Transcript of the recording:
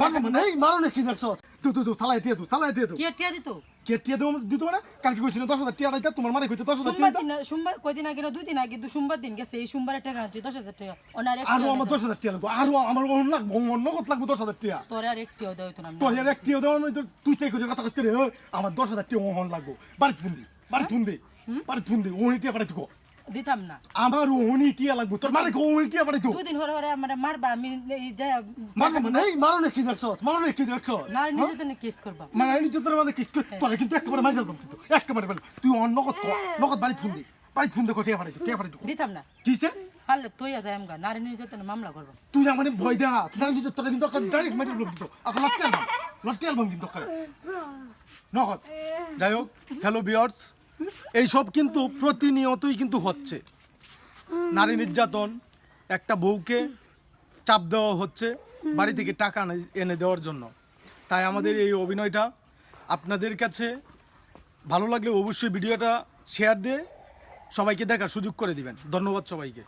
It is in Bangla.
মারবো মানে এই মারো না কি দেখছো তুই থালায় দিয়ে টিয়া দিত কে টিয়া দিত মানে কালকে কইছিল 10,000 টিয়া দিতা তোমার মারে কইতে 10,000 টিয়া দিতা সোমবার কয়দিন আগে না 2 দিন আগে সোমবার দিন গেছে এই সোমবারে টাকা আনছি 10,000 টাকা ওনার আরো আমার 10,000 টিয়া লাগবো আরো আমার অন্য লাগবো অন্য কত লাগবো 10,000 টিয়া তোর আর একটিও দেও তো না তোর এর এক টিয়া দাও তুই তাই কইতে কথা কইতে রে আমার 10,000 টিয়া অহন লাগবো বাড়ি ফুন্দি ওহনি টিয়া পাঠাই তুকো দিতাম না আমার ওহনি টিয়া লাগবো তোর মারে ওহনি টিয়া পাঠাই তুই 2 দিন হরে হরে আমারে মারবা আমি এই যা মারবো মানে এই মারো না কি দেখছো না নিজে তো কেস করবা মানে এই যে তোর মানে কিস তোর কিন্তু একবারে মাইরা দাম কিন্তু একবারে বল তুই অন্য নগদ বাড়ি ফুন্দি কো টিয়া পাঠাই তুই দিতাম না কিছে পারলে তুই যাই আমগা নারী নির্যাতনের মামলা করব তুই মানে ভয় দেয়া তোর কিন্তু ডাইরেক্ট মাইরা দিল কিন্তু এখন লটকে অ্যালবাম কিন্তু করে নগদ যাই হোক হ্যালো ভিউয়ার্স এইসব কিন্তু প্রতিনিয়তই কিন্তু হচ্ছে নারী নির্যাতন একটা বউকে চাপ দেওয়া হচ্ছে বাড়ি থেকে টাকা এনে দেওয়ার জন্য তাই আমাদের এই অভিনয়টা আপনাদের কাছে ভালো লাগলে অবশ্যই ভিডিওটা শেয়ার দিয়ে সবাইকে দেখার সুযোগ করে দিবেন ধন্যবাদ সবাইকে।